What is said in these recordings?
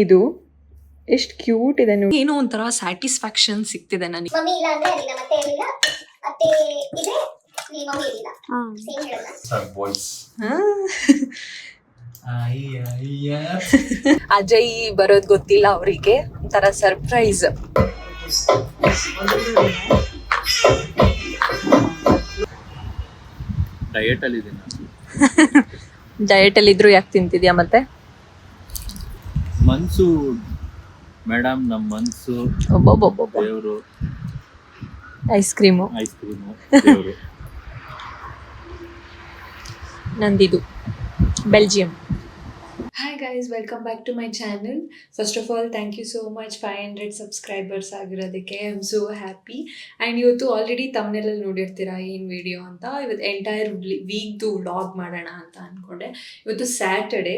ಇದು ಎಷ್ಟು ಕ್ಯೂಟ್ ಇದೆ ನೋಡಿ, ಏನೋ ಒಂಥರ ಸ್ಯಾಟಿಸ್ಫ್ಯಾಕ್ಷನ್ ಸಿಗ್ತಿದೆ ನನಗೆ. ಮಮ್ಮಿ ಇಲ್ಲ ಅಂದ್ರೆ ಅದಿಲ್ಲ, ಮತ್ತೆ ಇರಲಿಲ್ಲ, ಅತ್ತೆ ಇದೆ, ನೀ ಮಮ್ಮಿ ಇರಲಿಲ್ಲ, ಸೇಮ್ ಹೇಳಲ್ಲ ಸರ್ ಬಾಯ್ಸ್. ಅಜಯ್ ಬರೋದು ಗೊತ್ತಿಲ್ಲ ಅವರಿಗೆ, ಒಂಥರ ಸರ್ಪ್ರೈಸ್. ಡಯಟ್ ಅಲ್ಲಿ ಇದೀನಿ. ಡಯಟ್ ಅಲ್ಲಿ ಇದ್ರು ಯಾಕೆ ತಿಂತಿದ್ಯಾ ಮತ್ತೆ? ಮನ್ಸು ಮೇಡಮ್, ನಮ್ಮ ಮನ್ಸು ದೇವರು, ಐಸ್ ಕ್ರೀಮು ದೇವರು. ನಂದಿದು Belgium. Hi guys, welcome back to my channel. First of all, thank you so much 500 subscribers ಆಗಿರೋದಕ್ಕೆ. I am so happy. And ಇವತ್ತು ಆಲ್ರೆಡಿ ತಮ್ಮನೆಲ್ಲ ನೋಡಿರ್ತೀರಾ ಏನು ವಿಡಿಯೋ ಅಂತ. ಇವತ್ತು ಎಂಟೈರ್ ವೀಕ್ದು ವ್ಲಾಗ್ ಮಾಡೋಣ ಅಂತ ಅಂದ್ಕೊಂಡೆ. ಇವತ್ತು ಸ್ಯಾಟರ್ಡೆ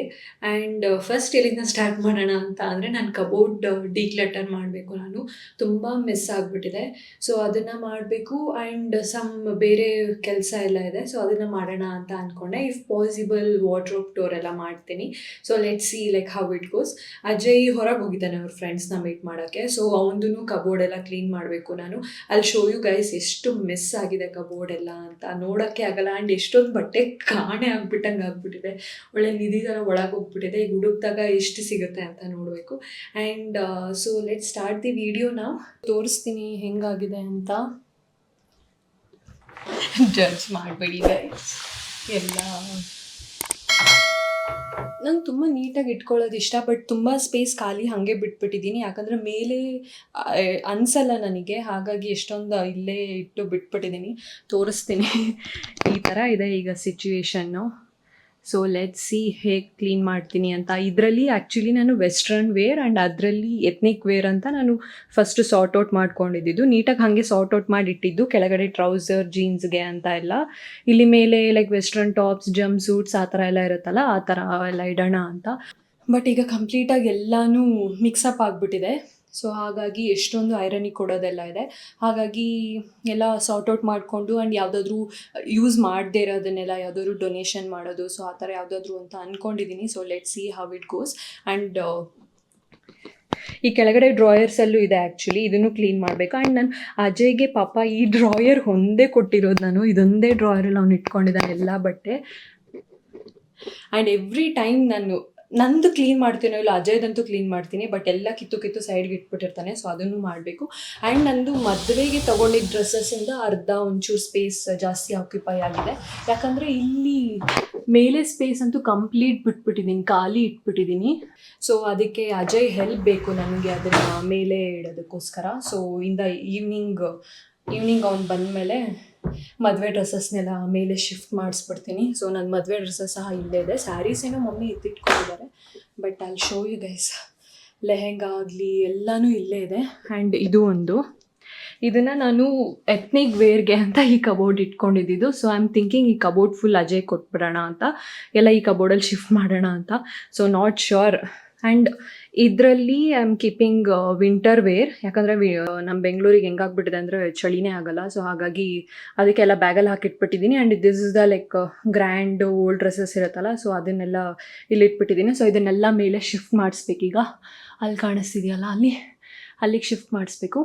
ಆ್ಯಂಡ್ ಫಸ್ಟ್ ಎಲ್ಲಿಂದ ಸ್ಟಾರ್ಟ್ ಮಾಡೋಣ ಅಂತ ಅಂದರೆ ನಾನು ಕಬೋರ್ಡ್ ಡಿಕ್ಲಟರ್ ಮಾಡಬೇಕು. ನಾನು ತುಂಬ ಮಿಸ್ ಆಗಿಬಿಟ್ಟಿದೆ, ಸೊ ಅದನ್ನು ಮಾಡಬೇಕು. ಆ್ಯಂಡ್ ಸಮ್ ಬೇರೆ ಕೆಲಸ ಎಲ್ಲ ಇದೆ, ಸೊ ಅದನ್ನು ಮಾಡೋಣ ಅಂತ ಅಂದ್ಕೊಂಡೆ. ಇಫ್ ಪಾಸಿಬಲ್ ವಾರ್ಡ್ರೋಬ್ ಟೂರ್ ಎಲ್ಲ ಮಾಡ್ತೀನಿ. So let's see like how it goes. Ajay ಹೊರಗೆ ಹೋಗಿದ್ದಾನೆ ಅವ್ರ ಫ್ರೆಂಡ್ಸ್ನ ಮೀಟ್ ಮಾಡೋಕ್ಕೆ, ಸೊ ಅವನದು ಕಬೋರ್ಡ್ ಎಲ್ಲ ಕ್ಲೀನ್ ಮಾಡಬೇಕು ನಾನು. ಅಲ್ಲಿ ಶೋ ಯು ಗೈಸ್ ಎಷ್ಟು ಮಿಸ್ ಆಗಿದೆ ಕಬೋರ್ಡ್ ಎಲ್ಲ ಅಂತ, ನೋಡೋಕ್ಕೆ ಆಗಲ್ಲ. ಆ್ಯಂಡ್ ಎಷ್ಟೊಂದು ಬಟ್ಟೆ ಕಾಣೆ ಆಗ್ಬಿಟ್ಟಂಗೆ ಆಗ್ಬಿಟ್ಟಿದೆ, ಒಳ್ಳೆ ನಿಧಿ ಥರ ಒಳಗೆ ಹೋಗ್ಬಿಟ್ಟಿದೆ. ಈಗ ಹುಡುಕ್ದಾಗ ಎಷ್ಟು ಸಿಗುತ್ತೆ ಅಂತ ನೋಡಬೇಕು. And so let start the ವಿಡಿಯೋನ. ತೋರಿಸ್ತೀನಿ ಹೆಂಗಾಗಿದೆ ಅಂತ, ಜಡ್ಜ್ ಮಾಡಬೇಡಿ ಗೈಸ್. ಎಲ್ಲ ನಾನು ತುಂಬ ನೀಟಾಗಿ ಇಟ್ಕೊಳ್ಳೋದು ಇಷ್ಟ, ಬಟ್ ತುಂಬ ಸ್ಪೇಸ್ ಖಾಲಿ ಹಾಗೆ ಬಿಟ್ಬಿಟ್ಟಿದ್ದೀನಿ. ಯಾಕಂದರೆ ಮೇಲೆ ಅನಿಸಲ್ಲ ನನಗೆ, ಹಾಗಾಗಿ ಎಷ್ಟೊಂದು ಇಲ್ಲೇ ಇಟ್ಟು ಬಿಟ್ಬಿಟ್ಟಿದ್ದೀನಿ. ತೋರಿಸ್ತೀನಿ. ಈ ಥರ ಇದೆ ಈಗ ಸಿಚುವೇಶನ್ನು. ಸೊ ಲೆಟ್ಸ್ ಸಿ ಹೇಗೆ ಕ್ಲೀನ್ ಮಾಡ್ತೀನಿ ಅಂತ. ಇದರಲ್ಲಿ ಆ್ಯಕ್ಚುಲಿ ನಾನು ವೆಸ್ಟ್ರನ್ ವೇರ್ ಆ್ಯಂಡ್ ಅದರಲ್ಲಿ ಎತ್ನಿಕ್ ವೇರ್ ಅಂತ ನಾನು ಫಸ್ಟು ಸಾರ್ಟ್ ಔಟ್ ಮಾಡ್ಕೊಂಡಿದ್ದು. ನೀಟಾಗಿ ಹಾಗೆ ಸಾರ್ಟ್ ಔಟ್ ಮಾಡಿಟ್ಟಿದ್ದು, ಕೆಳಗಡೆ ಟ್ರೌಸರ್ ಜೀನ್ಸ್ಗೆ ಅಂತ ಎಲ್ಲ. ಇಲ್ಲಿ ಮೇಲೆ like western tops, jump suits ಆ ಥರ ಎಲ್ಲ ಇರುತ್ತಲ್ಲ, ಆ ಥರ ಎಲ್ಲ ಇಡೋಣ ಅಂತ. ಬಟ್ ಈಗ ಕಂಪ್ಲೀಟಾಗಿ ಎಲ್ಲನೂ ಮಿಕ್ಸಪ್ ಆಗಿಬಿಟ್ಟಿದೆ. ಸೊ ಹಾಗಾಗಿ ಎಷ್ಟೊಂದು ಐರನಿಗೆ ಕೊಡೋದೆಲ್ಲ ಇದೆ, ಹಾಗಾಗಿ ಎಲ್ಲ ಸಾರ್ಟ್ ಔಟ್ ಮಾಡಿಕೊಂಡು ಆ್ಯಂಡ್ ಯಾವುದಾದ್ರೂ ಯೂಸ್ ಮಾಡದೇ ಇರೋದನ್ನೆಲ್ಲ ಯಾವುದಾದ್ರೂ ಡೊನೇಷನ್ ಮಾಡೋದು, ಸೊ ಆ ಥರ ಯಾವುದಾದ್ರೂ ಅಂತ ಅಂದ್ಕೊಂಡಿದ್ದೀನಿ. So let see how it goes. And ಈ ಕೆಳಗಡೆ ಡ್ರಾಯರ್ಸಲ್ಲೂ ಇದೆ ಆ್ಯಕ್ಚುಲಿ, ಇದನ್ನು ಕ್ಲೀನ್ ಮಾಡಬೇಕು. ಆ್ಯಂಡ್ ನಾನು ಅಜಯ್ಗೆ ಪಾಪ ಈ ಡ್ರಾಯರ್ ಒಂದೇ ಕೊಟ್ಟಿರೋದು ನಾನು, ಇದೊಂದೇ ಡ್ರಾಯರಲ್ಲಿ ಅವ್ನು ಇಟ್ಕೊಂಡಿದ್ದಾನೆ ಎಲ್ಲ ಬಟ್ಟೆ. ಆ್ಯಂಡ್ ಎವ್ರಿ ಟೈಮ್ ನಂದು ಕ್ಲೀನ್ ಮಾಡ್ತೀನೋ ಇಲ್ಲ, ಅಜಯ್ದಂತೂ ಕ್ಲೀನ್ ಮಾಡ್ತೀನಿ, ಬಟ್ ಎಲ್ಲ ಕಿತ್ತು ಸೈಡ್ಗೆ ಇಟ್ಬಿಟ್ಟಿರ್ತಾನೆ. ಸೊ ಅದನ್ನು ಮಾಡಬೇಕು. ಆ್ಯಂಡ್ ನಂದು ಮದುವೆಗೆ ತೊಗೊಂಡಿದ್ದ ಡ್ರೆಸ್ಸಸ್ಸಿಂದ ಅರ್ಧ ಒಂಚೂರು ಸ್ಪೇಸ್ ಜಾಸ್ತಿ ಆಕ್ಯುಪೈ ಆಗಿದೆ. ಯಾಕಂದರೆ ಇಲ್ಲಿ ಮೇಲೆ ಸ್ಪೇಸ್ ಅಂತೂ ಕಂಪ್ಲೀಟ್ ಬಿಟ್ಬಿಟ್ಟಿದ್ದೀನಿ, ಖಾಲಿ ಇಟ್ಬಿಟ್ಟಿದ್ದೀನಿ. ಸೊ ಅದಕ್ಕೆ ಅಜಯ್ ಹೆಲ್ಪ್ ಬೇಕು ನನಗೆ ಅದನ್ನು ಮೇಲೆ ಇಡೋದಕ್ಕೋಸ್ಕರ. ಸೊ ಈವ್ನಿಂಗ್ ಅವ್ನು ಬಂದಮೇಲೆ ಮದುವೆ ಡ್ರೆಸ್ಸಸ್ನೆಲ್ಲ ಮೇಲೆ ಶಿಫ್ಟ್ ಮಾಡಿಸ್ಬಿಡ್ತೀನಿ. ಸೊ ನನ್ನ ಮದುವೆ ಡ್ರೆಸ್ಸಸ್ ಸಹ ಇಲ್ಲೇ ಇದೆ. ಸ್ಯಾರೀಸ್ ಏನೋ ಮಮ್ಮಿ ಎತ್ತಿಟ್ಕೊಂಡಿದ್ದಾರೆ, ಬಟ್ ಅಲ್ಲಿ ಶೋ ಯು ಗೈಸ್. ಲೆಹೆಂಗಾ ಆಗಲಿ ಎಲ್ಲನೂ ಇಲ್ಲೇ ಇದೆ. ಆ್ಯಂಡ್ ಇದನ್ನು ನಾನು ಎತ್ನಿಕ್ ವೇರ್ಗೆ ಅಂತ ಈ ಕಬೋರ್ಡ್ ಇಟ್ಕೊಂಡಿದ್ದು. ಸೊ ಐ ಆಮ್ ಥಿಂಕಿಂಗ್ ಈ ಕಬೋರ್ಡ್ ಫುಲ್ ಅಜಯ್ ಕೊಟ್ಬಿಡೋಣ ಅಂತ, ಎಲ್ಲ ಈ ಕಬೋರ್ಡಲ್ಲಿ ಶಿಫ್ಟ್ ಮಾಡೋಣ ಅಂತ. So not sure. ಆ್ಯಂಡ್ ಇದರಲ್ಲಿ I am keeping winter wear, ಯಾಕಂದರೆ ನಮ್ಮ ಬೆಂಗಳೂರಿಗೆ ಹೆಂಗಾಗ್ಬಿಟ್ಟಿದೆ ಅಂದರೆ ಚಳಿನೇ ಆಗಲ್ಲ. ಸೊ ಹಾಗಾಗಿ ಅದಕ್ಕೆಲ್ಲ ಬ್ಯಾಗಲ್ಲಿ ಹಾಕಿಟ್ಬಿಟ್ಟಿದ್ದೀನಿ. And this is the like grand old dresses ಇರುತ್ತಲ್ಲ, ಸೊ ಅದನ್ನೆಲ್ಲ ಇಲ್ಲಿ ಇಟ್ಬಿಟ್ಟಿದ್ದೀನಿ. ಸೊ ಇದನ್ನೆಲ್ಲ ಮೇಲೆ ಶಿಫ್ಟ್ ಮಾಡಿಸ್ಬೇಕೀಗ. ಅಲ್ಲಿ ಕಾಣಿಸ್ತಿದೆಯಲ್ಲ, ಅಲ್ಲಿಗೆ ಶಿಫ್ಟ್ ಮಾಡಿಸ್ಬೇಕು.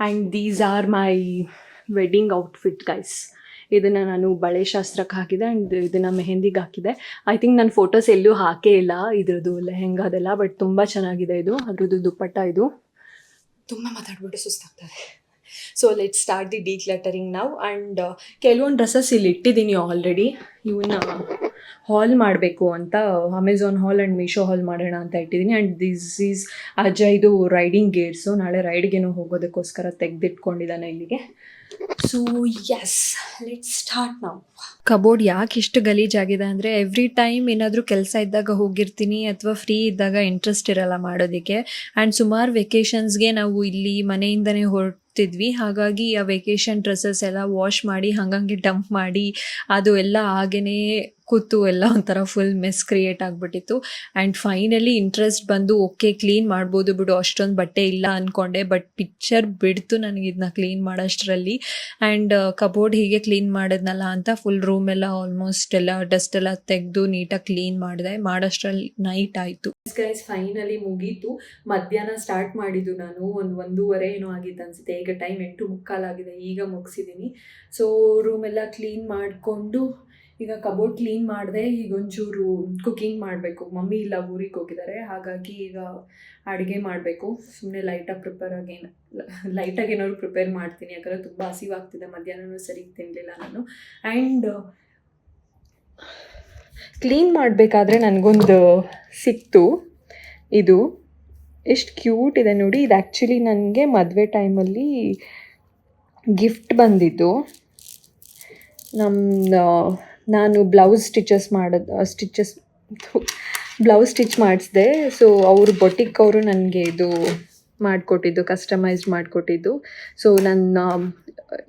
And these are my wedding outfit guys. ಇದನ್ನು ನಾನು ಬಳೆ ಶಾಸ್ತ್ರಕ್ಕೆ ಹಾಕಿದೆ ಆ್ಯಂಡ್ ಇದನ್ನು ಮೆಹಂದಿಗೆ ಹಾಕಿದೆ. ಐ ಥಿಂಕ್ ನಾನು ಫೋಟೋಸ್ ಎಲ್ಲೂ ಹಾಕೇ ಇಲ್ಲ ಇದ್ರದ್ದು ಲೆಹೆಂಗಾದೆಲ್ಲ, ಬಟ್ ತುಂಬ ಚೆನ್ನಾಗಿದೆ ಇದು. ಅದ್ರದ್ದು ದುಪ್ಪಟ್ಟ ಇದು. ತುಂಬ ಮಾತಾಡ್ಬಿಟ್ಟು ಸುಸ್ತಾಗ್ತದೆ. ಸೊ ಲೆಟ್ ಸ್ಟಾರ್ಟ್ ದಿ ಡಿಕ್ಲಟರಿಂಗ್ ನಾವು. ಆ್ಯಂಡ್ ಕೆಲವೊಂದು ಡ್ರೆಸ್ಸಸ್ ಇಲ್ಲಿ ಇಟ್ಟಿದ್ದೀನಿ ಆಲ್ರೆಡಿ. ಇವನ್ನ ಹಾಲ್ ಮಾಡಬೇಕು ಅಂತ Amazon haul and Meesho haul ಮಾಡೋಣ ಅಂತ ಇಟ್ಟಿದ್ದೀನಿ. ಆ್ಯಂಡ್ ದಿಸ್ ಈಸ್ ಅಜಯ್ದು ರೈಡಿಂಗ್ ಗೇರ್ಸು, ನಾಳೆ ರೈಡ್ಗೇನೋ ಹೋಗೋದಕ್ಕೋಸ್ಕರ ತೆಗೆದಿಟ್ಕೊಂಡಿದ್ದಾನೆ ಇಲ್ಲಿಗೆ. ಸೊ ಎಸ್, ಲೆಟ್ಸ್ ಸ್ಟಾರ್ಟ್ ನಾವು. ಕಬೋರ್ಡ್ ಯಾಕೆ ಇಷ್ಟು ಗಲೀಜಾಗಿದೆ ಅಂದರೆ ಎವ್ರಿ ಟೈಮ್ ಏನಾದರೂ ಕೆಲಸ ಇದ್ದಾಗ ಹೋಗಿರ್ತೀನಿ ಅಥವಾ ಫ್ರೀ ಇದ್ದಾಗ ಇಂಟ್ರೆಸ್ಟ್ ಇರಲ್ಲ ಮಾಡೋದಕ್ಕೆ. ಆ್ಯಂಡ್ ಸುಮಾರು ವೆಕೇಷನ್ಸ್ಗೆ ನಾವು ಇಲ್ಲಿ ಮನೆಯಿಂದನೇ ಹೊರಟಿದ್ವಿ, ಹಾಗಾಗಿ ಆ ವೆಕೇಷನ್ ಡ್ರೆಸ್ಸಸ್ ಎಲ್ಲ ವಾಶ್ ಮಾಡಿ ಹಂಗಂಗೆ ಡಂಪ್ ಮಾಡಿ ಅದು ಎಲ್ಲ ಹಾಗೆಯೇ ಕೂತು ಎಲ್ಲ ಒಂಥರ ಫುಲ್ ಮೆಸ್ ಕ್ರಿಯೇಟ್ ಆಗಿಬಿಟ್ಟಿತ್ತು. ಆ್ಯಂಡ್ ಫೈನಲಿ ಇಂಟ್ರೆಸ್ಟ್ ಬಂದು ಓಕೆ ಕ್ಲೀನ್ ಮಾಡ್ಬೋದು ಬಿಡು, ಅಷ್ಟೊಂದು ಬಟ್ಟೆ ಇಲ್ಲ ಅಂದ್ಕೊಂಡೆ. ಬಟ್ ಪಿಕ್ಚರ್ ಬಿಡ್ತು ನನಗೆ ಇದನ್ನ ಕ್ಲೀನ್ ಮಾಡೋಷ್ಟರಲ್ಲಿ. ಆ್ಯಂಡ್ ಕಬೋರ್ಡ್ ಹೀಗೆ ಕ್ಲೀನ್ ಮಾಡಿದ್ನಲ್ಲ ಅಂತ ಫುಲ್ ರೂಮೆಲ್ಲ ಆಲ್ಮೋಸ್ಟ್ ಎಲ್ಲ ಡಸ್ಟ್ ಎಲ್ಲ ತೆಗೆದು ನೀಟಾಗಿ ಕ್ಲೀನ್ ಮಾಡಿದೆ. ಮಾಡೋಷ್ಟರಲ್ಲಿ ನೈಟ್ ಆಯಿತು. ಗೈಸ್ ಫೈನಲಿ ಮುಗೀತು. ಮಧ್ಯಾಹ್ನ ಸ್ಟಾರ್ಟ್ ಮಾಡಿದ್ದು ನಾನು 1:30 ಏನೋ ಆಗಿತ್ತು ಅನಿಸುತ್ತೆ. ಈಗ ಟೈಮ್ 8:45 ಆಗಿದೆ. ಈಗ ಮುಗಿಸಿದ್ದೀನಿ. ಸೊ ರೂಮೆಲ್ಲ ಕ್ಲೀನ್ ಮಾಡಿಕೊಂಡು ಈಗ ಕಬೋರ್ಡ್ ಕ್ಲೀನ್ ಮಾಡಿದೆ. ಈಗ ಒಂಚೂರು ಕುಕ್ಕಿಂಗ್ ಮಾಡಬೇಕು. ಮಮ್ಮಿ ಇಲ್ಲ, ಊರಿಗೆ ಹೋಗಿದ್ದಾರೆ. ಹಾಗಾಗಿ ಈಗ ಅಡುಗೆ ಮಾಡಬೇಕು. ಸುಮ್ಮನೆ ಲೈಟಾಗಿ ಏನಾದ್ರು ಪ್ರಿಪೇರ್ ಮಾಡ್ತೀನಿ, ಯಾಕಂದರೆ ತುಂಬ ಹಸಿವಾಗ್ತಿದೆ. ಮಧ್ಯಾಹ್ನವೂ ಸರಿಗೆ ತಿನ್ನಲಿಲ್ಲ ನಾನು. ಆ್ಯಂಡ್ ಕ್ಲೀನ್ ಮಾಡಬೇಕಾದ್ರೆ ನನಗೊಂದು ಸಿಕ್ತು. ಇದು ಎಷ್ಟು ಕ್ಯೂಟ್ ಇದೆ ನೋಡಿ. ಇದು ಆ್ಯಕ್ಚುಲಿ ನನಗೆ ಮದುವೆ ಟೈಮಲ್ಲಿ ಗಿಫ್ಟ್ ಬಂದಿದ್ದು. ನಾನು ಬ್ಲೌಸ್ ಸ್ಟಿಚ್ ಮಾಡಿಸಿದೆ. ಸೊ ಅವರು ಬೊಟಿಕ್ ಅವರು ನನಗೆ ಇದು ಮಾಡಿಕೊಟ್ಟಿದ್ದು, ಕಸ್ಟಮೈಸ್ಡ್ ಮಾಡಿಕೊಟ್ಟಿದ್ದು. ಸೊ ನನ್ನ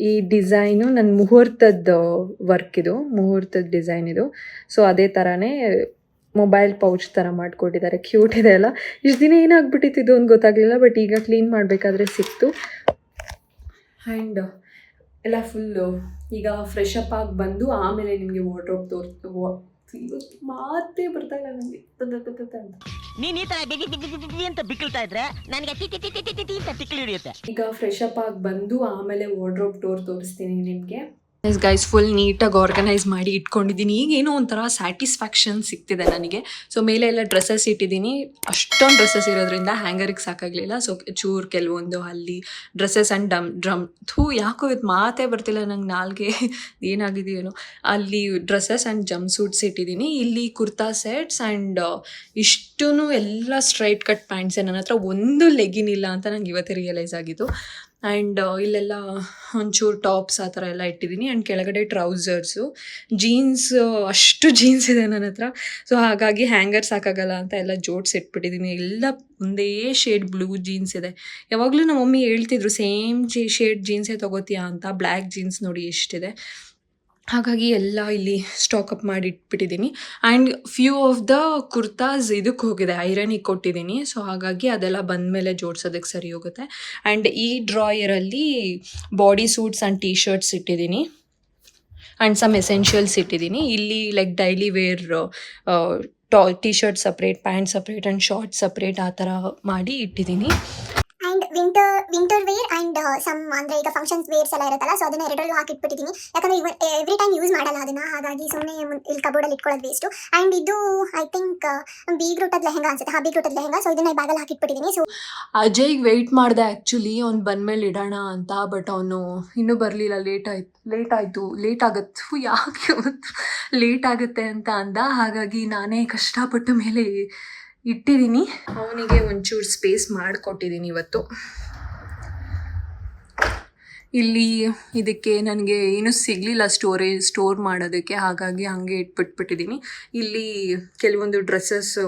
ಈ ಡಿಸೈನು ನನ್ನ ಮುಹೂರ್ತದ ವರ್ಕ್, ಇದು ಮುಹೂರ್ತದ ಡಿಸೈನ್ ಇದು. ಸೊ ಅದೇ ಥರನೇ ಮೊಬೈಲ್ ಪೌಚ್ ಥರ ಮಾಡಿಕೊಟ್ಟಿದ್ದಾರೆ. ಕ್ಯೂಟ್ ಇದೆ ಅಲ್ಲ. ಇಷ್ಟು ದಿನ ಏನಾಗ್ಬಿಟ್ಟಿತ್ತು ಇದು ಅಂತ ಗೊತ್ತಾಗಲಿಲ್ಲ. ಬಟ್ ಈಗ ಕ್ಲೀನ್ ಮಾಡಬೇಕಾದ್ರೆ ಸಿಕ್ತು. ಆ್ಯಂಡ್ ಎಲ್ಲ ಫುಲ್ಲು ಈಗ ಫ್ರೆಶ್ ಅಪ್ ಆಗಿ ಬಂದು ಆಮೇಲೆ ನಿಮಗೆ ವಾರ್ಡ್ರೋಬ್ ಮಾತೇ ಬರ್ತಾ ಇಲ್ಲ ನನಗೆ ಅಂತ. ನೀನ್ ಈ ತರ ಅಂತ ಬಿಕ್ಕಳ್ತಾ ಇದ್ರೆ ನನಗೆ ತಿಕ್ಕಲಿ ಹಿಡಿಯುತ್ತೆ. ಈಗ ಫ್ರೆಶ್ ಅಪ್ ಆಗಿ ಬಂದು ಆಮೇಲೆ ವಾರ್ಡ್ರೋಬ್ ಡೋರ್ ತೋರಿಸ್ತೀನಿ ನಿಮಗೆ. ಗೈಸ್ ಫುಲ್ ನೀಟಾಗಿ ಆರ್ಗನೈಸ್ ಮಾಡಿ ಇಟ್ಕೊಂಡಿದ್ದೀನಿ. ಈಗೇನೋ ಒಂಥರ ಸ್ಯಾಟಿಸ್ಫ್ಯಾಕ್ಷನ್ ಸಿಗ್ತಿದೆ ನನಗೆ. ಸೊ ಮೇಲೆ ಎಲ್ಲ ಡ್ರೆಸ್ಸಸ್ ಇಟ್ಟಿದ್ದೀನಿ. ಅಷ್ಟೊಂದು ಡ್ರೆಸ್ಸಸ್ ಇರೋದ್ರಿಂದ ಹ್ಯಾಂಗರಿಗೆ ಸಾಕಾಗಲಿಲ್ಲ. ಸೊ ಕೆಲವೊಂದು ಅಲ್ಲಿ ಡ್ರೆಸ್ಸಸ್ ಆ್ಯಂಡ್ ಡ್ರಮ್ ಯಾಕೋ ಇದು ಮಾತೇ ಬರ್ತಿಲ್ಲ ನಂಗೆ, ನಾಲ್ಗೆ ಏನಾಗಿದೆಯೇನೋ. ಅಲ್ಲಿ ಡ್ರೆಸ್ಸಸ್ ಆ್ಯಂಡ್ ಜಂಪ್ ಸೂಟ್ಸ್ ಇಟ್ಟಿದ್ದೀನಿ. ಇಲ್ಲಿ ಕುರ್ತಾ ಸೆಟ್ಸ್ ಆ್ಯಂಡ್ ಇಷ್ಟೂ ಎಲ್ಲ ಸ್ಟ್ರೈಟ್ ಕಟ್ ಪ್ಯಾಂಟ್ಸೇ. ನನ್ನ ಹತ್ರ ಒಂದು ಲೆಗಿನ್ ಇಲ್ಲ ಅಂತ ನಂಗೆ ಇವತ್ತೇ ರಿಯಲೈಸ್ ಆಗಿತ್ತು. ಆ್ಯಂಡ್ ಇಲ್ಲೆಲ್ಲ ಒಂಚೂರು ಟಾಪ್ಸ್ ಆ ಥರ ಎಲ್ಲ ಇಟ್ಟಿದ್ದೀನಿ. ಆ್ಯಂಡ್ ಕೆಳಗಡೆ ಟ್ರೌಸರ್ಸು, ಜೀನ್ಸ್, ಅಷ್ಟು ಜೀನ್ಸ್ ಇದೆ ನನ್ನ ಹತ್ರ. ಸೊ ಹಾಗಾಗಿ ಹ್ಯಾಂಗರ್ ಸಾಕಾಗಲ್ಲ ಅಂತ ಎಲ್ಲ ಜೋಡಿಸಿ ಇಟ್ಬಿಟ್ಟಿದ್ದೀನಿ. ಎಲ್ಲ ಒಂದೇ ಶೇಡ್ ಬ್ಲೂ ಜೀನ್ಸ್ ಇದೆ. ಯಾವಾಗಲೂ ನಮ್ಮ ಮಮ್ಮಿ ಹೇಳ್ತಿದ್ರು ಸೇಮ್ ಶೇಡ್ ಜೀನ್ಸೇ ತೊಗೋತೀಯಾ ಅಂತ. ಬ್ಲ್ಯಾಕ್ ಜೀನ್ಸ್ ನೋಡಿ ಎಷ್ಟಿದೆ. ಹಾಗಾಗಿ ಎಲ್ಲ ಇಲ್ಲಿ ಸ್ಟಾಕಪ್ ಮಾಡಿ ಇಟ್ಬಿಟ್ಟಿದ್ದೀನಿ. And few of the kurtas ಇದಕ್ಕೆ ಹೋಗಿದೆ, ಐರನಿಗೆ ಕೊಟ್ಟಿದ್ದೀನಿ. ಸೊ ಹಾಗಾಗಿ ಅದೆಲ್ಲ ಬಂದಮೇಲೆ ಜೋಡ್ಸೋದಕ್ಕೆ ಸರಿ ಹೋಗುತ್ತೆ. ಆ್ಯಂಡ್ ಈ ಡ್ರಾಯರಲ್ಲಿ body suits and T shirts ಇಟ್ಟಿದ್ದೀನಿ. ಆ್ಯಂಡ್ ಸಮ್ ಎಸೆನ್ಷಿಯಲ್ಸ್ ಇಟ್ಟಿದ್ದೀನಿ. ಇಲ್ಲಿ like daily wear T shirt separate, pant separate and short separate ಆ ಥರ ಮಾಡಿ ಇಟ್ಟಿದ್ದೀನಿ. And winter wear and some ಅಂದರೆ ಈಗ ಫಂಕ್ಷನ್ಸ್ ವೇರ್ಸ್ ಎಲ್ಲ ಇರುತ್ತಲ್ಲ, ಸೊ ಅದನ್ನ ಎರಡರಲ್ಲೂ ಹಾಕಿಟ್ಬಿಟ್ಟಿದ್ದೀನಿ. ಯಾಕಂದರೆ ಎವ್ರಿ ಟೈಮ್ ಯೂಸ್ ಮಾಡಲ್ಲ ಅದನ್ನು. ಹಾಗಾಗಿ ಸುಮ್ಮನೆ ಇಲ್ಲಿ ಕಬೋರ್ಡಲ್ಲಿ ಇಟ್ಕೊಳ್ಳೋದು ವೇಸ್ಟು. ಆ್ಯಂಡ್ ಇದು ಐ ಥಿಂಕ್ ಬೀಗ್ರೂಟದ ಲೆಹಂಗಾ ಅನ್ಸುತ್ತೆ. ಬೀಗ್ರೂಟದ ಲೆಹಂಗಾ. ಸೊ ಇದನ್ನ ಬ್ಯಾಗಲ್ಲಿ ಹಾಕಿಟ್ಬಿಟ್ಟಿದ್ದೀನಿ. ಸೊ ಅಜಯ್ಗೆ ವೆಯ್ಟ್ ಮಾಡಿದೆ ಆ್ಯಕ್ಚುಲಿ ಅವ್ನು ಬಂದಮೇಲೆ ಇಡೋಣ ಅಂತ. ಬಟ್ ಅವನು ಇನ್ನೂ ಬರಲಿಲ್ಲ. ಲೇಟ್ ಆಗುತ್ತೆ. ಯಾಕೆ ಲೇಟ್ ಆಗುತ್ತೆ ಅಂತ ಅಂದ. ಹಾಗಾಗಿ ನಾನೇ ಕಷ್ಟಪಟ್ಟು ಮೇಲೆ ಇಟ್ಟಿದ್ದೀನಿ. ಅವನಿಗೆ ಒಂಚೂರು ಸ್ಪೇಸ್ ಮಾಡಿಕೊಟ್ಟಿದ್ದೀನಿ ಇವತ್ತು. ಇಲ್ಲಿ ಇದಕ್ಕೆ ನನಗೆ ಏನೂ ಸಿಗಲಿಲ್ಲ ಸ್ಟೋರ್ ಮಾಡೋದಕ್ಕೆ. ಹಾಗಾಗಿ ಹಾಗೆ ಇಟ್ಬಿಟ್ಟಿದ್ದೀನಿ. ಇಲ್ಲಿ ಕೆಲವೊಂದು ಡ್ರೆಸ್ಸಸ್ಸು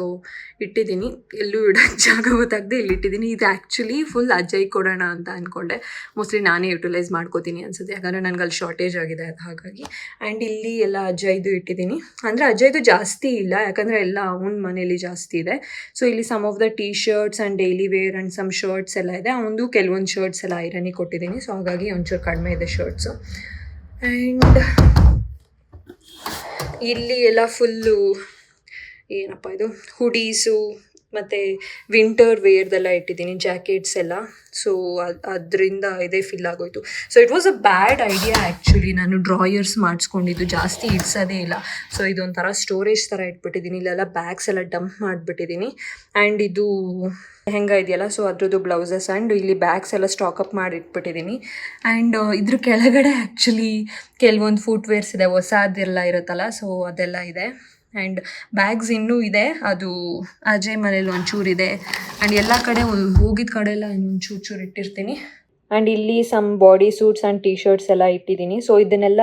ಇಟ್ಟಿದ್ದೀನಿ. ಎಲ್ಲೂ ಇಡೋಕ್ಕೆ ಜಾಗ ಗೊತ್ತಾಗದೆ ಇಲ್ಲಿ ಇಟ್ಟಿದ್ದೀನಿ. ಇದು ಆ್ಯಕ್ಚುಲಿ ಫುಲ್ ಅಜಯ್ ಕೊಡೋಣ ಅಂತ ಅಂದ್ಕೊಂಡೆ. ಮೋಸ್ಟ್ಲಿ ನಾನೇ ಯುಟಿಲೈಸ್ ಮಾಡ್ಕೋತೀನಿ ಅನ್ಸುತ್ತೆ, ಯಾಕಂದರೆ ನನಗೆ ಅಲ್ಲಿ ಶಾರ್ಟೇಜ್ ಆಗಿದೆ ಅದು. ಹಾಗಾಗಿ ಆ್ಯಂಡ್ ಇಲ್ಲಿ ಎಲ್ಲ ಅಜಯ್ದು ಇಟ್ಟಿದ್ದೀನಿ. ಅಂದರೆ ಅಜಯ್ದು ಜಾಸ್ತಿ ಇಲ್ಲ, ಯಾಕಂದರೆ ಎಲ್ಲ ಅವನ ಮನೇಲಿ ಜಾಸ್ತಿ ಇದೆ. ಸೊ ಇಲ್ಲಿ some of the T shirts and daily wear and some shirts ಎಲ್ಲ ಇದೆ. ಅವನದು ಕೆಲವೊಂದು ಶರ್ಟ್ಸ್ ಎಲ್ಲ ಐರನಿಗೆ ಕೊಟ್ಟಿದ್ದೀನಿ. ಸೊ ಹಾಗಾಗಿ ಒಂಚೂರು ಕಡಿಮೆ ಇದೆ ಶರ್ಟ್ಸು. ಆ್ಯಂಡ್ ಇಲ್ಲಿ ಎಲ್ಲ ಫುಲ್ಲು ಏನಪ್ಪ ಇದು ಹುಡೀಸು ಮತ್ತು ವಿಂಟರ್ ವೇರ್ದೆಲ್ಲ ಇಟ್ಟಿದ್ದೀನಿ, ಜಾಕೆಟ್ಸ್ ಎಲ್ಲ. ಸೊ ಅದರಿಂದ ಇದೇ ಫಿಲ್ ಆಗೋಯ್ತು. So it was a bad idea actually. ನಾನು ಡ್ರಾಯರ್ಸ್ ಮಾಡಿಸ್ಕೊಂಡಿದ್ದು ಜಾಸ್ತಿ ಇಡ್ಸೋದೇ ಇಲ್ಲ. ಸೊ ಇದೊಂಥರ ಸ್ಟೋರೇಜ್ ಥರ ಇಟ್ಬಿಟ್ಟಿದ್ದೀನಿ. ಇಲ್ಲೆಲ್ಲ ಬ್ಯಾಗ್ಸ್ ಎಲ್ಲ ಡಂಪ್ ಮಾಡಿಬಿಟ್ಟಿದ್ದೀನಿ. ಆ್ಯಂಡ್ ಇದು ಲೆಹಂಗಾ ಇದೆಯಲ್ಲ, ಸೊ ಅದ್ರದ್ದು ಬ್ಲೌಸಸ್ ಆ್ಯಂಡ್ ಇಲ್ಲಿ ಬ್ಯಾಗ್ಸ್ ಎಲ್ಲ ಸ್ಟಾಕಪ್ ಮಾಡಿ ಇಟ್ಬಿಟ್ಟಿದ್ದೀನಿ. ಆ್ಯಂಡ್ ಇದ್ರ ಕೆಳಗಡೆ ಆ್ಯಕ್ಚುಲಿ ಕೆಲವೊಂದು ಫುಟ್ವೇರ್ಸ್ ಇದೆ, ಹೊಸದೆಲ್ಲ ಇರುತ್ತಲ್ಲ, ಸೊ ಅದೆಲ್ಲ ಇದೆ. ಆ್ಯಂಡ್ ಬ್ಯಾಗ್ಸ್ ಇನ್ನೂ ಇದೆ, ಅದು ಅಜಯ್ ಮನೇಲಿ ಒಂಚೂರಿದೆ. ಆ್ಯಂಡ್ ಎಲ್ಲ ಕಡೆ ಹೋಗಿದ್ದ ಕಡೆ ಎಲ್ಲ ಒಂಚೂರು ಇಟ್ಟಿರ್ತೀನಿ. ಆ್ಯಂಡ್ ಇಲ್ಲಿ some body suits and T shirts ಎಲ್ಲ ಇಟ್ಟಿದ್ದೀನಿ. ಸೊ ಇದನ್ನೆಲ್ಲ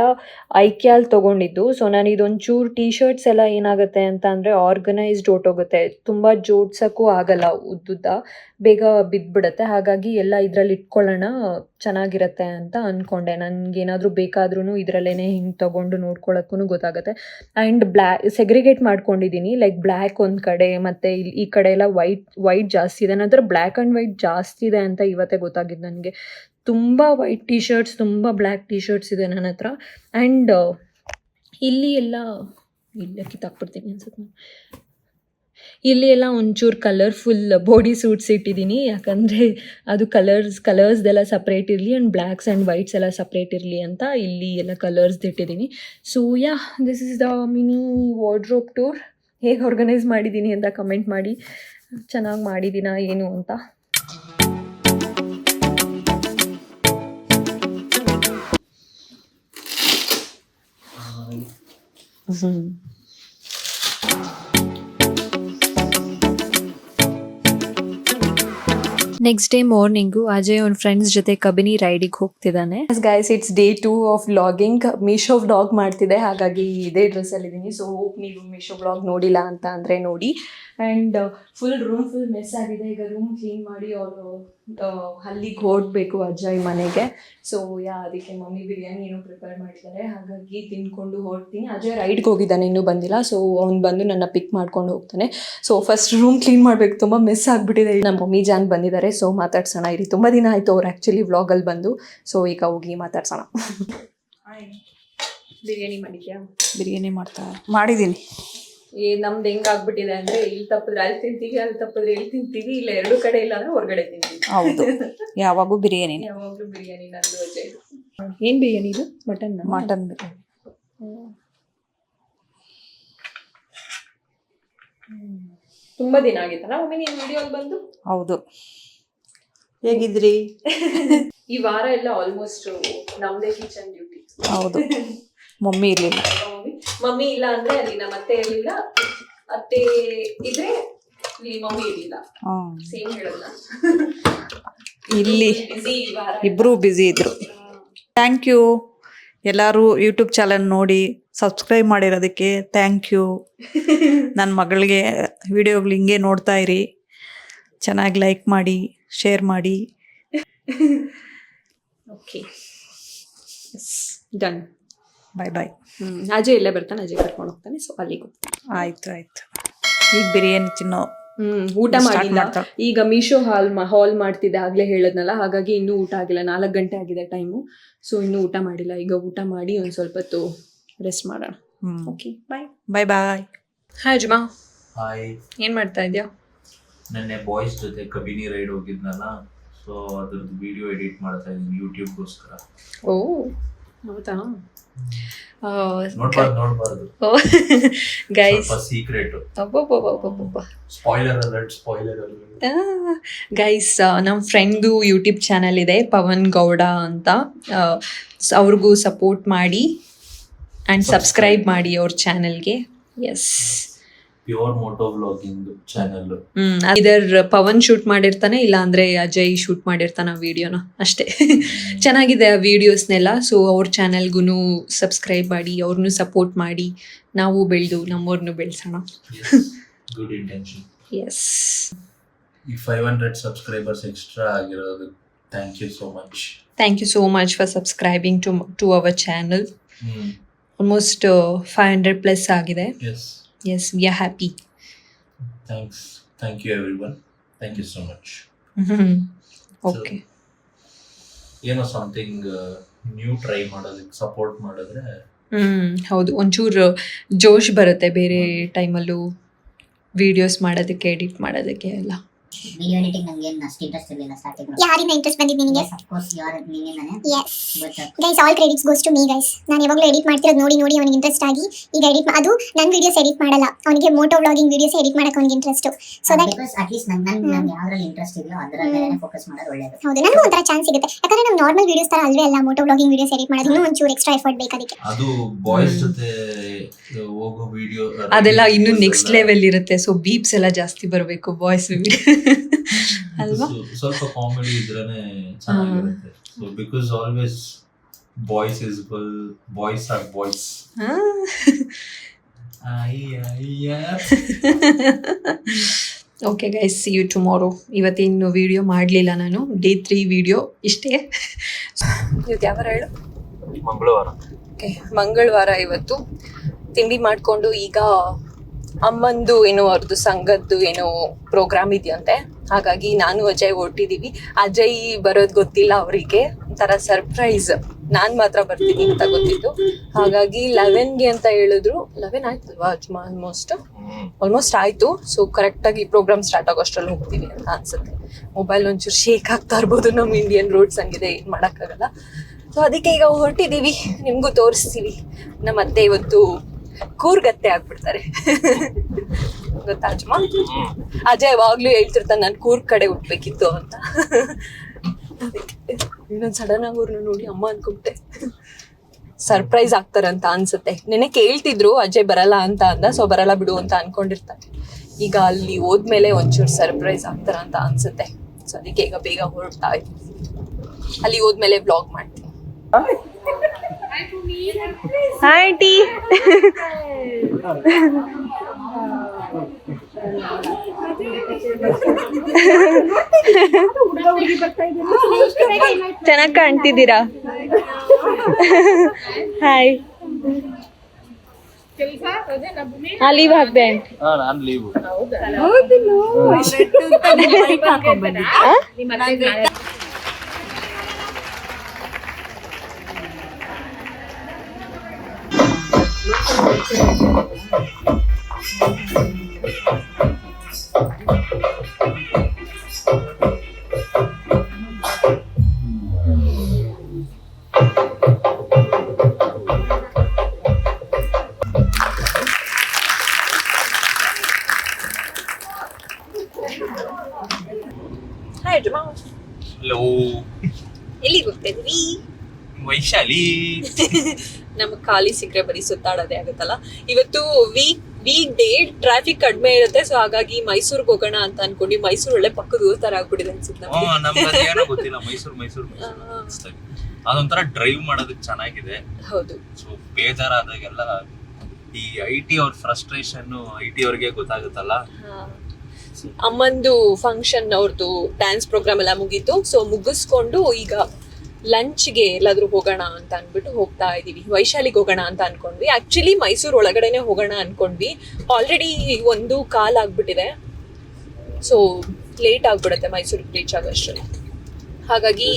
ಐಕ್ಯಾಲ್ ತೊಗೊಂಡಿದ್ದು. ಸೊ ನಾನು ಇದೊಂಚೂರು ಟಿ ಶರ್ಟ್ಸ್ ಎಲ್ಲ ಏನಾಗುತ್ತೆ ಅಂತ ಅಂದರೆ ಆರ್ಗನೈಸ್ಡ್ ಹೊರ್ಟೋಗುತ್ತೆ, ತುಂಬ ಜೋಡ್ಸೋಕ್ಕೂ ಆಗಲ್ಲ, ಉದ್ದುದ್ದ ಬೇಗ ಬಿದ್ದುಬಿಡುತ್ತೆ. ಹಾಗಾಗಿ ಎಲ್ಲ ಇದರಲ್ಲಿ ಇಟ್ಕೊಳ್ಳೋಣ, ಚೆನ್ನಾಗಿರುತ್ತೆ ಅಂತ ಅಂದ್ಕೊಂಡೆ. ನನಗೇನಾದರೂ ಬೇಕಾದ್ರೂ ಇದರಲ್ಲೇ ಹಿಂಗೆ ತೊಗೊಂಡು ನೋಡ್ಕೊಳ್ಳೋಕ್ಕೂ ಗೊತ್ತಾಗುತ್ತೆ. ಆ್ಯಂಡ್ ಸೆಗ್ರಿಗೇಟ್ ಮಾಡ್ಕೊಂಡಿದ್ದೀನಿ, ಲೈಕ್ ಬ್ಲ್ಯಾಕ್ ಒಂದು ಕಡೆ ಮತ್ತು ಈ ಕಡೆ ಎಲ್ಲ ವೈಟ್ ಜಾಸ್ತಿ ಇದೆ. ನನ್ನ ಹತ್ರ ಬ್ಲ್ಯಾಕ್ ಆ್ಯಂಡ್ ವೈಟ್ ಜಾಸ್ತಿ ಇದೆ ಅಂತ ಇವತ್ತೇ ಗೊತ್ತಾಗಿದ್ದು ನನಗೆ. ತುಂಬ ವೈಟ್ ಟಿ ಶರ್ಟ್ಸ್, ತುಂಬ ಬ್ಲ್ಯಾಕ್ ಟಿ ಶರ್ಟ್ಸ್ ಇದೆ ನನ್ನ ಹತ್ರ. ಆ್ಯಂಡ್ ಇಲ್ಲಿ ಎಲ್ಲ ಇಲ್ಲೇ ಕಿತ್ತಾಕ್ಬಿಡ್ತೀನಿ ಅನ್ಸುತ್ತೆ. ಇಲ್ಲಿ ಎಲ್ಲ ಒಂಚೂರು ಕಲರ್ಫುಲ್ ಬಾಡಿ ಸೂಟ್ಸ್ ಇಟ್ಟಿದ್ದೀನಿ, ಯಾಕಂದರೆ ಅದು ಕಲರ್ಸ್ದೆಲ್ಲ ಸಪ್ರೇಟ್ ಇರಲಿ ಆ್ಯಂಡ್ ಬ್ಲ್ಯಾಕ್ಸ್ ಆ್ಯಂಡ್ ವೈಟ್ಸ್ ಎಲ್ಲ ಸಪ್ರೇಟ್ ಇರಲಿ ಅಂತ ಇಲ್ಲಿ ಎಲ್ಲ ಕಲರ್ಸ್ದು ಇಟ್ಟಿದ್ದೀನಿ. So yeah, this is the mini wardrobe tour. ಹೇಗೆ ಆರ್ಗನೈಸ್ ಮಾಡಿದ್ದೀನಿ ಅಂತ ಕಮೆಂಟ್ ಮಾಡಿ, ಚೆನ್ನಾಗಿ ಮಾಡಿದ್ದೀನಾ ಏನು ಅಂತ. ನೆಕ್ಸ್ಟ್ ಡೇ ಮಾರ್ನಿಂಗು ಅಜಯ್ ಅವ್ನ ಫ್ರೆಂಡ್ಸ್ ಜೊತೆ ಕಬಿನಿ ರೈಡಿಗೆ ಹೋಗ್ತಿದ್ದಾನೆ. Guys, it's day 2 of vlogging. Meesho vlog ಮಾಡ್ತಿದ್ದೆ, ಹಾಗಾಗಿ ಇದೇ ಡ್ರೆಸ್ಸಲ್ಲಿದ್ದೀನಿ. ಸೊ ಹೋಪ್ ನೀವು ಮೀಶೋ ವ್ಲಾಗ್ ನೋಡಿಲ್ಲ ಅಂತ ಅಂದರೆ ನೋಡಿ. ಆ್ಯಂಡ್ ರೂಮ್ ಫುಲ್ ಮೆಸ್ ಆಗಿದೆ. ಈಗ ರೂಮ್ ಕ್ಲೀನ್ ಮಾಡಿ ಅವರು ಅಲ್ಲಿಗೆ ಹೊರಡಬೇಕು ಅಜಯ್ ಮನೆಗೆ. ಸೊ ಅದಕ್ಕೆ ಮಮ್ಮಿ ಬಿರಿಯಾನಿ ಏನೋ ಪ್ರಿಪೇರ್ ಮಾಡಿದ್ದಾರೆ, ಹಾಗಾಗಿ ತಿನ್ಕೊಂಡು ಹೊರಡ್ತೀನಿ. ಅಜಯ್ ರೈಡ್ಗೆ ಹೋಗಿದ್ದಾನೆ, ಇನ್ನೂ ಬಂದಿಲ್ಲ. ಸೊ ಅವ್ನು ಬಂದು ನನ್ನ ಪಿಕ್ ಮಾಡ್ಕೊಂಡು ಹೋಗ್ತಾನೆ. ಸೊ ಫಸ್ಟ್ ರೂಮ್ ಕ್ಲೀನ್ ಮಾಡಬೇಕು, ತುಂಬ ಮಿಸ್ ಆಗಿಬಿಟ್ಟಿದೆ. ನಮ್ಮ ಮಮ್ಮಿ ಜಾನ್ ಬಂದಿದ್ದಾರೆ, ಸೊ ಮಾತಾಡ್ಸೋಣ ಇರಿ. ತುಂಬ ದಿನ ಆಯಿತು ಅವ್ರು ಆ್ಯಕ್ಚುಲಿ ವ್ಲಾಗಲ್ಲಿ ಬಂದು. ಸೊ ಈಗ ಹೋಗಿ ಮಾತಾಡ್ಸೋಣ. ಬಿರಿಯಾನಿ ಮಾಡಿದ್ಯಾ? ಬಿರಿಯಾನಿ ಮಾಡಿದ್ದೀನಿ. ನಮ್ದು ಹೆಂಗಾಗ್ಬಿಟ್ಟಿದೆ ಅಂದರೆ, ಇಲ್ಲಿ ತಪ್ಪಿದ್ರೆ ಅಲ್ಲಿ ತಿಂತೀವಿ, ಅಲ್ಲಿ ತಪ್ಪಿದ್ರೆ ಇಲ್ಲಿ ತಿಂತೀವಿ, ಇಲ್ಲ ಎರಡು ಕಡೆ ಇಲ್ಲ ಅಂದರೆ ಹೊರಗಡೆ ತಿಂತೀವಿ. ಹೌದು, ಯಾವಾಗೂ ಬಿರಿಯಾನಿ. ಯಾವಾಗಲೂ ಬಿರಿಯಾನಿ. ನಂದು ಅಜಯ್. ಏನು ಬಿರಿಯಾನಿ ಇದು? ಮಟನ್ ಬಿರಿಯಾನಿ. ತುಂಬ ದಿನ ಆಗಿತ್ತಲ್ಲ ಮಮ್ಮಿ ನೀನು ವಿಡಿಯೋಲ್ಲಿ ಬಂದು? ಹೌದು. ಹೇಗಿದ್ರಿ? ಈ ವಾರ ಎಲ್ಲ ಆಲ್ಮೋಸ್ಟ್ ನಮ್ಮದೇ ಕಿಚನ್ ಡ್ಯೂಟಿ. ಹೌದು, ಮಮ್ಮಿ ಇರಲಿಲ್ಲ. ಮಮ್ಮಿ ಇಲ್ಲ ಅಂದ್ರೆ ಅಲ್ಲಿ ನಮ್ಮ ಅತ್ತೆ ಇರಲಿಲ್ಲ, ಅತ್ತೆ ಇದ್ರೆ ಇಲ್ಲಿ ಮಮ್ಮಿ ಇರಲಿಲ್ಲ. ಸೇಮ್ ಹೇಳಲ್ಲ, ಇಲ್ಲಿ ಇಬ್ಬರು ಬ್ಯುಸಿ ಇದ್ರು. ಥ್ಯಾಂಕ್ ಯು ಎಲ್ಲರೂ ಯೂಟ್ಯೂಬ್ ಚಾನಲ್ ನೋಡಿ ಸಬ್ಸ್ಕ್ರೈಬ್ ಮಾಡಿರೋದಕ್ಕೆ ಥ್ಯಾಂಕ್ ಯು. ನನ್ನ ಮಗಳಿಗೆ ವಿಡಿಯೋಗಳು ಹಿಂಗೆ ನೋಡ್ತಾ ಇರಿ, ಚೆನ್ನಾಗಿ ಲೈಕ್ ಮಾಡಿ, ಶೇರ್ ಮಾಡಿ. Okay, done. Bye bye. Ajay ಇಲ್ಲೇ ಬರ್ತಾನೆ, ಅಜಯ್ ಕರ್ಕೊಂಡು ಹೋಗ್ತಾನೆ. ಸೊ ಅಲ್ಲಿಗೆ ಆಯ್ತು. ಈಗ ಬಿರಿಯಾನಿ ತಿನ್ನೋ ಊಟ ಮಾಡಿಲ್ಲ. ಈಗ ಮೀಶೋ ಹಾಲ್ ಮಾಡ್ತಿದ್ದೆ, ಆಗ್ಲೇ ಹೇಳದ್ನಲ್ಲ, ಹಾಗಾಗಿ ಇನ್ನೂ ಊಟ ಆಗಿಲ್ಲ. 4 ಗಂಟೆ ಆಗಿದೆ ಟೈಮು. ಸೊ ಇನ್ನೂ ಊಟ ಮಾಡಿಲ್ಲ. ಈಗ ಊಟ ಮಾಡಿ ಒಂದು ಸ್ವಲ್ಪ ಹೊತ್ತು ರೆಸ್ಟ್ ಮಾಡೋಣ. ಓಕೆ, ಬಾಯ್. ಬಾಯ್ ಬಾಯ್. ಹಾಯ್ ಅಜ್ಮಾ. ಹಾಯ್. ಏನು ಮಾಡ್ತಾ ಇದೆಯಾ? ನೆನ್ನೆ ಬಾಯ್ಸ್ ಜೊತೆ ಕಬಿನಿ ರೈಡ್ ಹೋಗಿದ್ನಲ್ಲ, ಸೊ ಅದ್ರದ್ದು ವಿಡಿಯೋ ಎಡಿಟ್ ಮಾಡ್ತಾ ಇದ್ದೀನಿ ಯೂಟ್ಯೂಬ್ಗೋಸ್ಕರ. ಓ ಹೌದಾ? ನೋಡ್ಬಾರ್ದು ಗೈಸ್, ಸೀಕ್ರೆಟ್. ಗೈಸ್, ನಮ್ಮ ಫ್ರೆಂಡ್ದು ಯೂಟ್ಯೂಬ್ ಚಾನಲ್ ಇದೆ, ಪವನ್ ಗೌಡ ಅಂತ. ಅವ್ರಿಗೂ ಸಪೋರ್ಟ್ ಮಾಡಿ ಆ್ಯಂಡ್ ಸಬ್ಸ್ಕ್ರೈಬ್ ಮಾಡಿ ಅವ್ರ ಚಾನಲ್ಗೆ. Yes, pure moto vlogging channel. ಇದರ್ ಪವನ್ ಶೂಟ್ ಮಾಡಿರ್ತಾನೆ, ಇಲ್ಲ ಅಂದ್ರೆ ಅಜಯ್ ಶೂಟ್ ಮಾಡಿರ್ತಾನೆ ಆ ವಿಡಿಯೋನ, ಅಷ್ಟೇ. ಚೆನ್ನಾಗಿದೆ ಆ ವಿಡಿಯೋಸ್ನೆಲ್ಲ. ಸೊ ಅವ್ರ ಚಾನಲ್ಗೂ ಸಬ್ಸ್ಕ್ರೈಬ್ ಮಾಡಿ, ಅವ್ರನ್ನೂ ಸಪೋರ್ಟ್ ಮಾಡಿ, ನಾವು ಬೆಳೆದು ನಮ್ಮವ್ರನ್ನೂ ಬೆಳೆಸೋಣ. Good intention. ಎಸ್, ಈ 500 ಸಬ್ಸ್ಕ್ರೈಬರ್ಸ್ ಎಕ್ಸ್ಟ್ರಾ ಆಗಿರೋದು thank you so much. Thank you so much for subscribing to our channel. Almost 500+ ಆಗಿದೆ. Yes, we are happy. Thank you everyone. Thank you so much. Okay. ಏನೋ something new try ಮಾಡೋದಕ್ಕೆ support ಮಾಡಿದ್ರೆ ಹೌದು, ಒಂಚೂರು ಜೋಶ್ ಬರುತ್ತೆ ಬೇರೆ ಟೈಮಲ್ಲೂ ವಿಡಿಯೋಸ್ ಮಾಡೋದಕ್ಕೆ, ಎಡಿಟ್ ಮಾಡೋದಕ್ಕೆ ಎಲ್ಲ. ವಿಡಿಯೋ ಎಡಿಟಿಂಗ್ ನನಗೆ ಏನು ಅಷ್ಟು ಇಂಟ್ರೆಸ್ಟ್ ಇರಲಿಲ್ಲ ಸ್ಟಾರ್ಟಿಂಗ್. ಯಾರಿಂದ ಇಂಟ್ರೆಸ್ಟ್ ಬಂದಿದ್ದು ನಿನಗೆ? ಆಫ್ ಕೋರ್ಸ್ ಯು ಆರ್ ನಿನ್ನಿಂದಾನೆ. Yes guys, all credits goes to me guys. ನಾನು ಯಾವಾಗಲೂ ಎಡಿಟ್ ಮಾಡ್ತಿರೋದು ನೋಡಿ ಅವನಿಗೆ ಇಂಟ್ರೆಸ್ಟ್ ಆಗಿ ಈಗ ಎಡಿಟ್ ಅದು ನನ್ನ ವಿಡಿಯೋಸ್ ಎಡಿಟ್ ಮಾಡಲ್ಲ, ಅವನಿಗೆ ಮೋಟೋ ವ್ಲಾಗಿಂಗ್ ವಿಡಿಯೋಸ್ ಎಡಿಟ್ ಮಾಡಕ್ಕೆ ಅವನಿಗೆ interest. So that at least ನನಗೆ ಯಾವ್ದ್ರಲ್ಲಿ ಇಂಟ್ರೆಸ್ಟ್ ಇದೆಯೋ ಅದರಲ್ಲೇ ಫೋಕಸ್ ಮಾಡೋದು ಒಳ್ಳೆಯದು. ಹೌದು, ನನಗೂ ಒಂಥರ ಚಾನ್ಸ್ ಸಿಗುತ್ತೆ. ಯಾಕಂದ್ರೆ ನಮ್ಮ ನಾರ್ಮಲ್ ವಿಡಿಯೋಸ್ ತರ ಅಲ್ವೇ ಅಲ್ಲ, ಮೋಟೋ ವ್ಲಾಗಿಂಗ್ ವಿಡಿಯೋಸ್ ಎಡಿಟ್ ಮಾಡೋದು ಇನ್ನೂ ಒಂಚೂರು ಎಕ್ಸ್ಟ್ರಾ ಎಫರ್ಟ್ ಬೇಕು ಅದಕ್ಕೆ. ಅದು ಬಾಯ್ಸ್ ಜೊತೆ ಹೋಗೋ ವಿಡಿಯೋ ಅದೆಲ್ಲ ಇನ್ನೂ ನೆಕ್ಸ್ಟ್ ಲೆವೆಲ್ ಇರುತ್ತೆ. ಸೊ ಬೀಪ್ಸ್ ಎಲ್ಲ ಜಾಸ್ತಿ ಬರಬೇಕು ಬಾಯ್ಸ್ ವಿಡಿಯೋ ಅಲ್ವಾ? ಸ್ವಲ್ಪ ಕಾಮಿಡಿ ಇದ್ರೇನೆ ಚೆನ್ನಾಗಿರುತ್ತೆ. So because always boys are boys. Okay guys, see you tomorrow. ಇವತ್ತಿನ್ನು ವಿಡಿಯೋ ಮಾಡಲಿಲ್ಲ ನಾನು, ಡೇ 3 ವಿಡಿಯೋ ಇಷ್ಟೇ. ಇವತ್ತು ಯಾವ ವಾರ ಹೇಳು? ಮಂಗಳವಾರ. ಓಕೆ, ಮಂಗಳವಾರ. ಇವತ್ತು ತಿಂಡಿ ಮಾಡಿಕೊಂಡು ಈಗ ಅಮ್ಮಂದು ಏನೋ ಅವ್ರದ್ದು ಸಂಘದ್ದು ಏನೋ ಪ್ರೋಗ್ರಾಮ್ ಇದೆಯಂತೆ. ಹಾಗಾಗಿ ನಾನು ಅಜಯ್ ಹೊರಟಿದ್ದೀವಿ. ಅಜಯ್ ಬರೋದು ಗೊತ್ತಿಲ್ಲ ಅವರಿಗೆ, ಒಂಥರ ಸರ್ಪ್ರೈಸ್. ನಾನು ಮಾತ್ರ ಬರ್ತೀನಿ ಅಂತ ಗೊತ್ತಿತ್ತು. ಹಾಗಾಗಿ 11ಗೆ ಅಂತ ಹೇಳಿದ್ರು. 11 ಆಯ್ತಲ್ವಾ? ಆಲ್ಮೋಸ್ಟ್ ಆಯ್ತು. ಸೊ ಕರೆಕ್ಟಾಗಿ ಪ್ರೋಗ್ರಾಮ್ ಸ್ಟಾರ್ಟ್ ಆಗೋಷ್ಟರಲ್ಲಿ ಹೋಗ್ತೀವಿ ಅಂತ ಅನ್ಸುತ್ತೆ. ಮೊಬೈಲ್ ಒಂಚೂರು ಶೇಕ್ ಆಗ್ತಾ ಇರ್ಬೋದು, ನಮ್ಮ ಇಂಡಿಯನ್ ರೋಡ್ಸ್ ಹಂಗಿದೆ, ಏನು ಮಾಡೋಕ್ಕಾಗಲ್ಲ. ಸೊ ಅದಕ್ಕೆ ಈಗ ಹೊರಟಿದ್ದೀವಿ, ನಿಮಗೂ ತೋರಿಸ್ತೀವಿ. ನಮ್ಮ ಅತ್ತೆ ಇವತ್ತು ಕೂರ್ಗತ್ತೆ ಆಗ್ಬಿಡ್ತಾರೆ. ಗೊತ್ತಾ ಅಜ್ಮ? ಅಜಯ್ ಯಾವಾಗ್ಲೂ ಹೇಳ್ತಿರ್ತಾನೆ ನಾನು ಕೂರ್ಗ್ ಕಡೆ ಹುಟ್ಬೇಕಿತ್ತು ಅಂತ. ಇನ್ನೊಂದು ಸಡನ್ ಆಗಿ ಅವ್ರನ್ನ ನೋಡಿ ಅಮ್ಮ ಅನ್ಕೊಂಬಿಟ್ಟೆ. ಸರ್ಪ್ರೈಸ್ ಆಗ್ತಾರಂತ ಅನ್ಸುತ್ತೆ. ನೆನೆ ಕೇಳ್ತಿದ್ರು ಅಜಯ್ ಬರಲ್ಲ ಅಂತ ಅಂದ. ಸೊ ಬರಲ್ಲ ಬಿಡು ಅಂತ ಅನ್ಕೊಂಡಿರ್ತಾರೆ. ಈಗ ಅಲ್ಲಿ ಹೋದ್ಮೇಲೆ ಒಂಚೂರು ಸರ್ಪ್ರೈಸ್ ಆಗ್ತಾರ ಅಂತ ಅನ್ಸುತ್ತೆ. ಸೊ ಅದಕ್ಕೆ ಈಗ ಬೇಗ ಹೊರಡ್ತಾ ಇದ್ವಿ. ಅಲ್ಲಿ ಹೋದ್ಮೇಲೆ ಬ್ಲಾಗ್ ಮಾಡ್ತೀನಿ. Hi aunty. ಚೆನ್ನಾಗಿ ಕಾಣ್ತಿದ್ದೀರಾ. ಹಾಯ್. ಲೀವ್ ಹಾಕ್ದೆ ಆಂಟಿ. ನಾನು ಲೀವ್. ಹಾಯ್ ಜಮಾ. ಹಲೋ. ಎಲ್ಲಿಗೆ ಹೋಗ್ತಾ ಇದ್ವಿ? ವೈಶಾಲಿ. ನಮ್ಗೆ ಖಾಲಿ ಸಿಕ್ಕರೆ ಬರೀ ಸುತ್ತಾಡೋದೇ ಆಗುತ್ತಲ್ಲ. ಇವತ್ತು ವೀಕ್ ಡೇ, ಟ್ರಾಫಿಕ್ ಕಡಿಮೆ ಇರುತ್ತೆ. ಸೊ ಹಾಗಾಗಿ ಮೈಸೂರ್ಗೆ ಹೋಗೋಣ ಅಂತ ಅನ್ಕೊಂಡು. ಮೈಸೂರು ಒಳ್ಳೆ ಪಕ್ಕದ ಊರ್ ತರ ಆಗ್ಬಿಟ್ಟಿದೆ ಅನ್ಸುತ್ತೆ ನಮ್ಗೆ. ಏನೋ ಗೊತ್ತಿಲ್ಲ, ಮೈಸೂರು ಅದೊಂಥರ ಡ್ರೈವ್ ಮಾಡೋದಕ್ಕೆ ಚೆನ್ನಾಗಿದೆ. ಹೌದು. ಸೊ ಬೇಜಾರಾದಾಗೆಲ್ಲ ಈ IT ಅವ್ರ ಫ್ರಸ್ಟ್ರೇಷನ್ IT ಅವ್ರಿಗೆ ಗೊತ್ತಾಗುತ್ತಲ್ಲ. ಅಮ್ಮಂದು ಫಂಕ್ಷನ್, ಅವ್ರದ್ದು ಡ್ಯಾನ್ಸ್ ಪ್ರೋಗ್ರಾಮ್ ಎಲ್ಲ ಮುಗೀತು. ಸೊ ಮುಗಿಸ್ಕೊಂಡು ಈಗ ಲಂಚ್ಗೆ ಎಲ್ಲಾದ್ರೂ ಹೋಗೋಣ ಅಂತ ಅನ್ಬಿಟ್ಟು ಹೋಗ್ತಾ ಇದೀವಿ. ವೈಶಾಲಿಗೆ ಹೋಗೋಣ ಅಂತ ಅನ್ಕೊಂಡ್ವಿ. ಆಕ್ಚುಲಿ ಮೈಸೂರು ಒಳಗಡೆನೆ ಹೋಗೋಣ ಅನ್ಕೊಂಡ್ವಿ. ಆಲ್ರೆಡಿ 1:15 ಆಗ್ಬಿಟ್ಟಿದೆ. ಸೊ ಲೇಟ್ ಆಗ್ಬಿಡುತ್ತೆ ಮೈಸೂರಿಗೆ ರೀಚ್ ಆಗೋಷ್ಟರಲ್ಲಿ. ಹಾಗಾಗಿ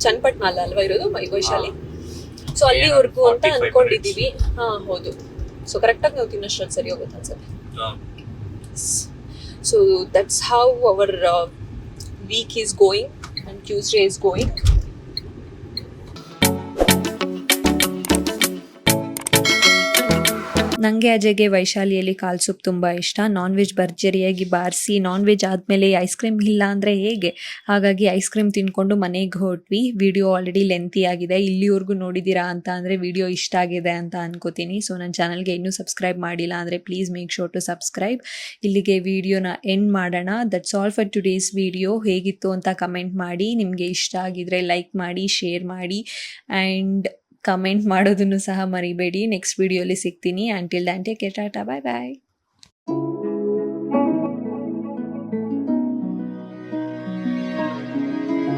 ಚನ್ನಪಟ್ಟಣ ಅಲ್ವಾ ಇರೋದು ವೈಶಾಲಿ. ಸೊ ಅಲ್ಲಿವರೆಗೂ ಅಂತ ಅನ್ಕೊಂಡಿದೀವಿ. ಹೌದು. ಸೊ ಕರೆಕ್ಟಾಗಿ ನಾವು ತಿನ್ನೋಷ್ಟ್ರಲ್ಲಿ ಸರಿ ಹೋಗುತ್ತೆ ಅನ್ಸುತ್ತೆ. So that's how our week is going and Tuesday is going. ನನಗೆ ಅಜಯ್ಗೆ ವೈಶಾಲಿಯಲ್ಲಿ ಕಾಲ್ ಸೂಪ್ ತುಂಬ ಇಷ್ಟ. ನಾನ್ ವೆಜ್ ಭರ್ಜರಿಯಾಗಿ ಬಾರಿಸಿ, ನಾನ್ ವೆಜ್ ಆದಮೇಲೆ ಐಸ್ ಕ್ರೀಮ್ ಇಲ್ಲ ಅಂದರೆ ಹೇಗೆ? ಹಾಗಾಗಿ ಐಸ್ ಕ್ರೀಮ್ ತಿನ್ಕೊಂಡು ಮನೆಗೆ ಹೊರಟ್ವಿ. ವಿಡಿಯೋ ಆಲ್ರೆಡಿ ಲೆಂತಿ ಆಗಿದೆ. ಇಲ್ಲಿವರೆಗೂ ನೋಡಿದ್ದೀರಾ ಅಂತ ಅಂದರೆ ವಿಡಿಯೋ ಇಷ್ಟ ಆಗಿದೆ ಅಂತ ಅನ್ಕೋತೀನಿ. ಸೊ ನನ್ನ ಚಾನಲ್ಗೆ ಇನ್ನೂ ಸಬ್ಸ್ಕ್ರೈಬ್ ಮಾಡಿಲ್ಲ ಅಂದರೆ please make sure to subscribe. ಇಲ್ಲಿಗೆ ವಿಡಿಯೋನ ಎಂಡ್ ಮಾಡೋಣ. That's all for today's video. ಹೇಗಿತ್ತು ಅಂತ ಕಮೆಂಟ್ ಮಾಡಿ. ನಿಮಗೆ ಇಷ್ಟ ಆಗಿದ್ರೆ ಲೈಕ್ ಮಾಡಿ, ಶೇರ್ ಮಾಡಿ ಆ್ಯಂಡ್ ಕಮೆಂಟ್ ಮಾಡೋದನ್ನು ಸಹ ಮರಿಬೇಡಿ. ನೆಕ್ಸ್ಟ್ ವಿಡಿಯೋಲಿ ಸಿಗ್ತೀನಿ. Until then take care, tata, bye ಬಾಯ್.